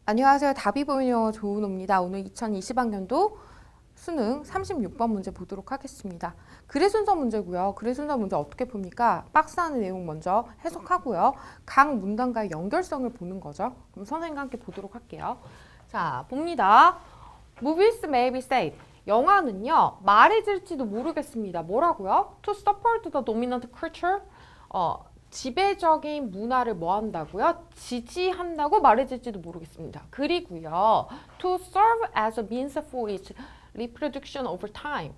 안녕하세요. 답이 보이는 영어 조은호입니다. 오늘 2020학년도 수능 36번 문제 보도록 하겠습니다. 글의 순서 문제고요. 글의 순서 문제 어떻게 풉니까? 박스 안의 내용 먼저 해석하고요. 각 문단과의 연결성을 보는 거죠. 그럼 선생님과 함께 보도록 할게요. 자, 봅니다. Movies may be said. 영화는요, 말해질지도 모르겠습니다. 뭐라고요? To support the dominant culture. 지배적인 문화를 뭐 한다고요? 지지한다고 말해질지도 모르겠습니다. 그리고요, to serve as a means for its reproduction over time.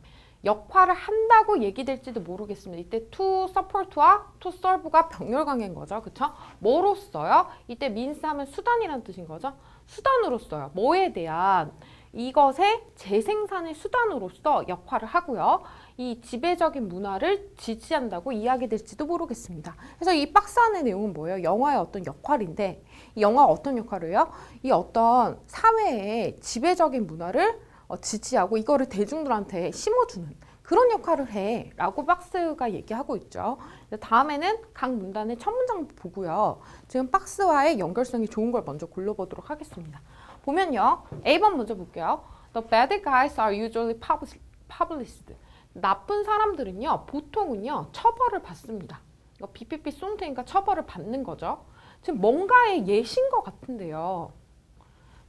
역할을 한다고 얘기될지도 모르겠습니다. 이때 to support와 to serve가 병렬관계인 거죠. 그쵸? 뭐로써요? 이때 means 하면 수단이라는 뜻인 거죠. 수단으로써요. 뭐에 대한 이것의 재생산의 수단으로서 역할을 하고요. 이 지배적인 문화를 지지한다고 이야기될지도 모르겠습니다. 그래서 이 박스 안의 내용은 뭐예요? 영화의 어떤 역할인데 이 영화가 어떤 역할을 해요? 이 어떤 사회의 지배적인 문화를 지지하고 이거를 대중들한테 심어주는 그런 역할을 해 라고 박스가 얘기하고 있죠. 다음에는 각 문단의 첫 문장 보고요. 지금 박스와의 연결성이 좋은 걸 먼저 골라보도록 하겠습니다. 보면요. A번 먼저 볼게요. The bad guys are usually published. 나쁜 사람들은요. 보통은요. 처벌을 받습니다. 이거 BPP 쏜 테니까 처벌을 받는 거죠. 지금 뭔가의 예시인 것 같은데요.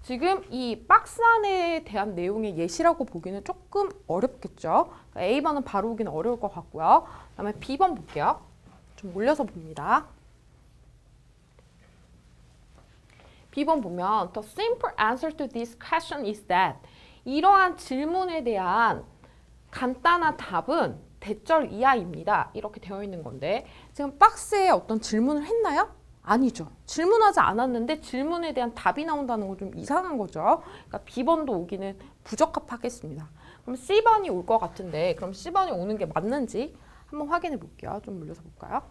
지금 이 박스 안에 대한 내용의 예시라고 보기는 조금 어렵겠죠. A번은 바로 오기는 어려울 것 같고요. 그 다음에 B번 볼게요. 좀 올려서 봅니다. B번 보면 The simple answer to this question is that 이러한 질문에 대한 간단한 답은 대절 이하입니다. 이렇게 되어 있는 건데 지금 박스에 어떤 질문을 했나요? 아니죠. 질문하지 않았는데 질문에 대한 답이 나온다는 건 좀 이상한 거죠. 그러니까 B번도 오기는 부적합하겠습니다. 그럼 C번이 올 것 같은데 그럼 C번이 오는 게 맞는지 한번 확인해 볼게요. 좀 올려서 볼까요?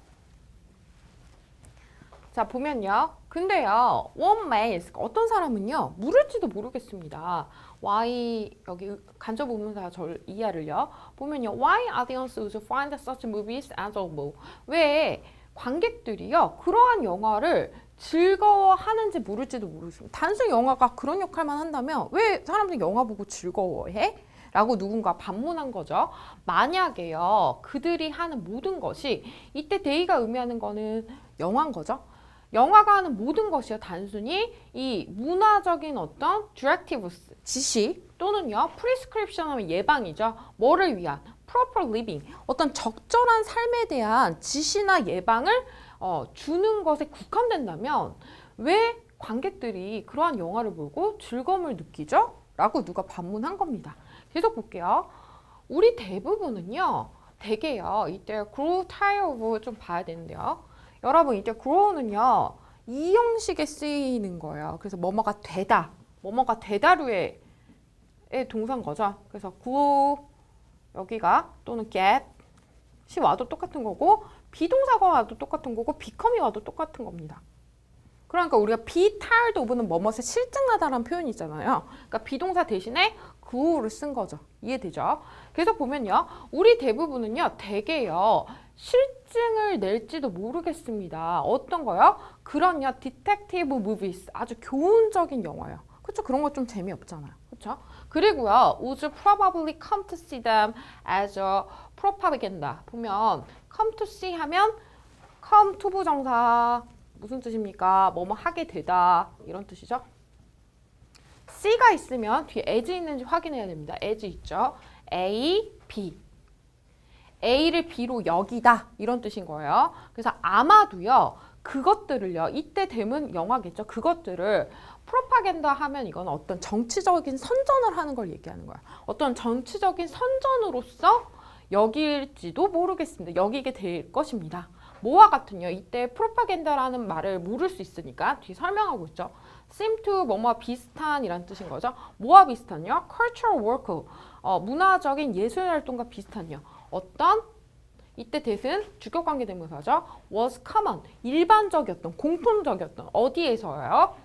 자, 보면요. 근데요. One may, 어떤 사람은요. 물을지도 모르겠습니다. Why, 여기 간접 의문사 절 이하를요. 보면요. Why audience would find such movies enjoyable? 왜 관객들이요. 그러한 영화를 즐거워하는지 모를지도 모르겠습니다. 단순히 영화가 그런 역할만 한다면 왜 사람들이 영화 보고 즐거워해? 라고 누군가 반문한 거죠. 만약에요. 그들이 하는 모든 것이 이때 they가 의미하는 거는 영화인 거죠. 영화가 하는 모든 것이요. 단순히 이 문화적인 어떤 directives, 지시 또는요. prescription 하면 예방이죠. 뭐를 위한? proper living, 어떤 적절한 삶에 대한 지시나 예방을 주는 것에 국한된다면 왜 관객들이 그러한 영화를 보고 즐거움을 느끼죠? 라고 누가 반문한 겁니다. 계속 볼게요. 우리 대부분은요. 대개요. 이때 grow tired of 좀 봐야 되는데요. 여러분 이때 grow는요. 이 형식에 쓰이는 거예요. 그래서 뭐뭐가 되다. 뭐뭐가 되다류의 동사인 거죠. 그래서 grow 여기가 또는 get이 와도 똑같은 거고 비동사가 와도 똑같은 거고 become이 와도 똑같은 겁니다. 그러니까 우리가 be tired of는 뭐뭇에 실증나다라는 표현이 있잖아요. 그러니까 비동사 대신에 grow를 쓴 거죠. 이해되죠? 계속 보면요. 우리 대부분은요. 대개요. 실증을 낼지도 모르겠습니다. 어떤 거요? 그런요. 디텍티브 무비스 아주 교훈적인 영화요. 그렇죠? 그런 거 좀 재미없잖아요. 그렇죠? 그리고요. would probably come to see them as a propaganda. 보면 come to see 하면 come to 부정사 무슨 뜻입니까? 뭐뭐 하게 되다 이런 뜻이죠. C가 있으면 뒤에 as 있는지 확인해야 됩니다. as 있죠. A, B. A를 B로 여기다 이런 뜻인 거예요. 그래서 아마도요. 그것들을요. 이때 되면 영화겠죠. 그것들을 프로파간다 하면 이건 어떤 정치적인 선전을 하는 걸 얘기하는 거야. 어떤 정치적인 선전으로서 여길지도 모르겠습니다. 여기게 될 것입니다. 뭐와 같은요. 이때 프로파간다라는 말을 모를 수 있으니까 뒤에 설명하고 있죠. seem to 뭐뭐와 비슷한 이란 뜻인 거죠. 뭐와 비슷한요? cultural work, 문화적인 예술 활동과 비슷한요. 어떤 이때 대신 주격관계 대명사죠. was common, 일반적이었던, 공통적이었던 어디에서요?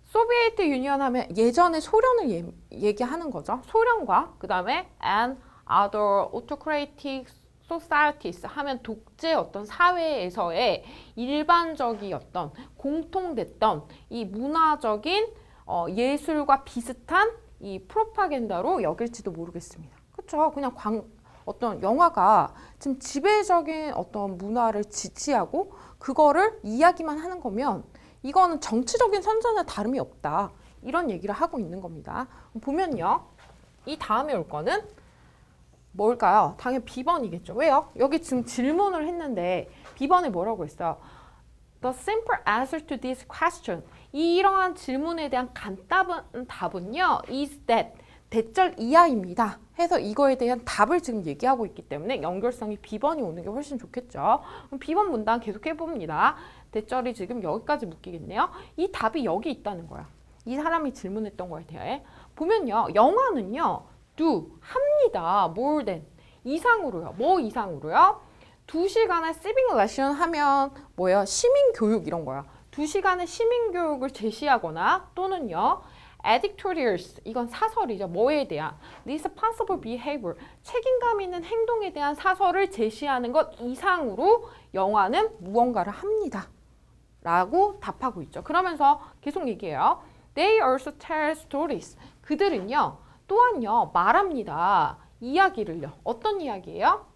소비에트 유니언 하면 예전의 소련을 얘기하는 거죠. 소련과 그 다음에 and other autocratic societies 하면 독재 어떤 사회에서의 일반적이었던 공통됐던 이 문화적인 예술과 비슷한 이 프로파간다로 여길지도 모르겠습니다. 그렇죠? 그냥 어떤 영화가 지금 지배적인 어떤 문화를 지지하고 그거를 이야기만 하는 거면 이거는 정치적인 선전에 다름이 없다. 이런 얘기를 하고 있는 겁니다. 보면요. 이 다음에 올 거는 뭘까요? 당연히 B번이겠죠. 왜요? 여기 지금 질문을 했는데 B번에 뭐라고 했어요? The simple answer to this question. 이러한 질문에 대한 간단한 답은요. is that. 대절 이하입니다. 해서 이거에 대한 답을 지금 얘기하고 있기 때문에 연결성이 B번이 오는 게 훨씬 좋겠죠. 그럼 B번 문단 계속 해봅니다. 대절이 지금 여기까지 묶이겠네요. 이 답이 여기 있다는 거야. 이 사람이 질문했던 거에 대해. 보면요. 영화는요. do, 합니다. more than. 이상으로요. 뭐 이상으로요? 2시간의 civic lesson 하면 뭐예요? 시민교육 이런 거야. 2시간의 시민교육을 제시하거나 또는요. editorials, 이건 사설이죠. 뭐에 대한? responsible behavior, 책임감 있는 행동에 대한 사설을 제시하는 것 이상으로 영화는 무언가를 합니다. 라고 답하고 있죠. 그러면서 계속 얘기해요. They also tell stories. 그들은요. 또한요. 말합니다. 이야기를요. 어떤 이야기예요?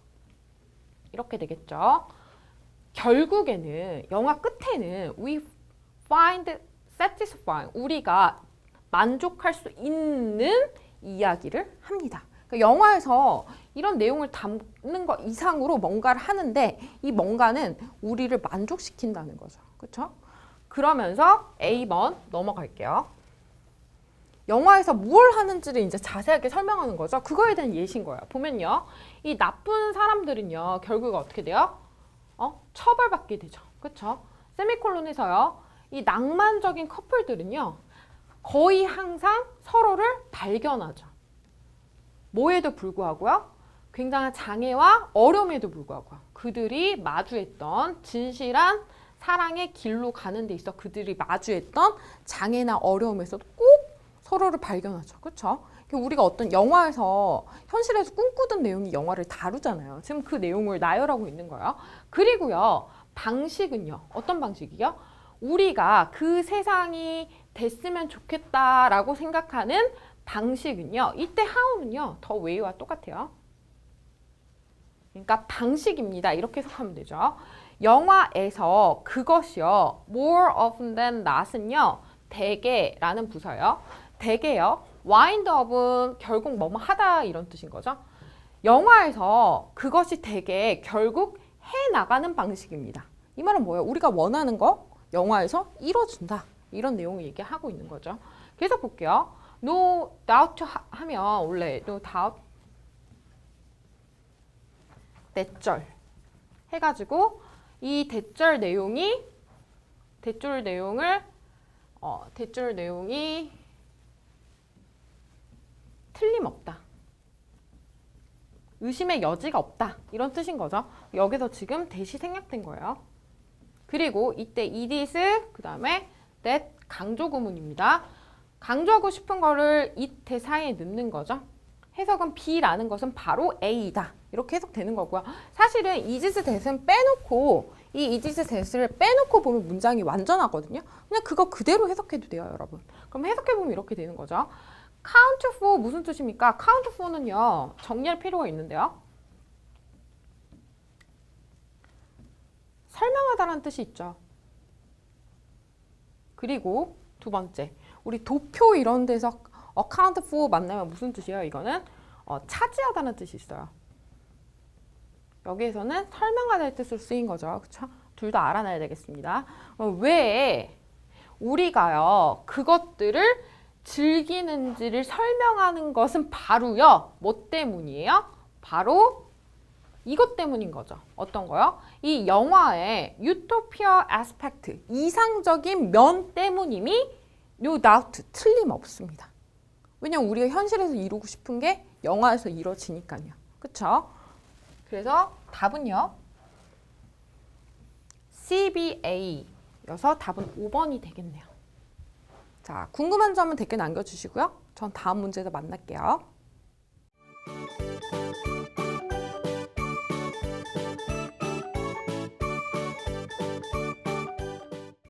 이렇게 되겠죠. 결국에는 영화 끝에는 we find satisfying. 우리가 만족할 수 있는 이야기를 합니다. 그러니까 영화에서 이런 내용을 담는 것 이상으로 뭔가를 하는데 이 뭔가는 우리를 만족시킨다는 거죠. 그렇죠? 그러면서 A번 넘어갈게요. 영화에서 뭘 하는지를 이제 자세하게 설명하는 거죠. 그거에 대한 예시인 거예요. 보면요. 이 나쁜 사람들은요. 결국 어떻게 돼요? 처벌받게 되죠. 그렇죠? 세미콜론에서요. 이 낭만적인 커플들은요. 거의 항상 서로를 발견하죠. 뭐에도 불구하고요. 굉장한 장애와 어려움에도 불구하고 그들이 마주했던 진실한 사랑의 길로 가는 데 있어 그들이 마주했던 장애나 어려움에서도 꼭 서로를 발견하죠. 그렇죠? 우리가 어떤 영화에서 현실에서 꿈꾸던 내용이 영화를 다루잖아요. 지금 그 내용을 나열하고 있는 거예요. 그리고요. 방식은요. 어떤 방식이요? 우리가 그 세상이 됐으면 좋겠다라고 생각하는 방식은요. 이때 how는요. 더 way와 똑같아요. 그러니까 방식입니다. 이렇게 해석하면 되죠. 영화에서 그것이요. more often than not은요. 대개라는 부사요. 대개요. wind up은 결국 뭐뭐 하다 이런 뜻인 거죠. 영화에서 그것이 대개 결국 해나가는 방식입니다. 이 말은 뭐예요? 우리가 원하는 거 영화에서 이뤄준다. 이런 내용을 얘기하고 있는 거죠. 계속 볼게요. No doubt 하면 원래 no doubt 대절 해가지고 이 대절 내용이 틀림없다. 의심의 여지가 없다. 이런 뜻인 거죠. 여기서 지금 대시 생략된 거예요. 그리고 이때 it, 그 다음에 that 강조 구문입니다. 강조하고 싶은 거를 it 대사에 넣는 거죠. 해석은 B라는 것은 바로 A이다. 이렇게 해석되는 거고요. 사실은 is that은 빼놓고 이 is that을 빼놓고 보면 문장이 완전하거든요. 그냥 그거 그대로 해석해도 돼요, 여러분. 그럼 해석해보면 이렇게 되는 거죠. count for 무슨 뜻입니까? count for는요. 정리할 필요가 있는데요. 설명하다라는 뜻이 있죠. 그리고 두 번째, 우리 도표 이런 데서 account for 만나면 무슨 뜻이에요? 이거는 차지하다는 뜻이 있어요. 여기에서는 설명하다의 뜻으로 쓰인 거죠. 그렇죠? 둘 다 알아놔야 되겠습니다. 왜 우리가요 그것들을 즐기는지를 설명하는 것은 바로요 뭐 때문이에요? 바로 이것 때문인 거죠. 어떤 거요? 이 영화의 유토피아 아스펙트, 이상적인 면 때문임이 no doubt, 틀림없습니다. 왜냐면 우리가 현실에서 이루고 싶은 게 영화에서 이루어지니까요. 그쵸? 그래서 답은요. CBA여서 답은 5번이 되겠네요. 자, 궁금한 점은 댓글 남겨주시고요. 전 다음 문제에서 만날게요.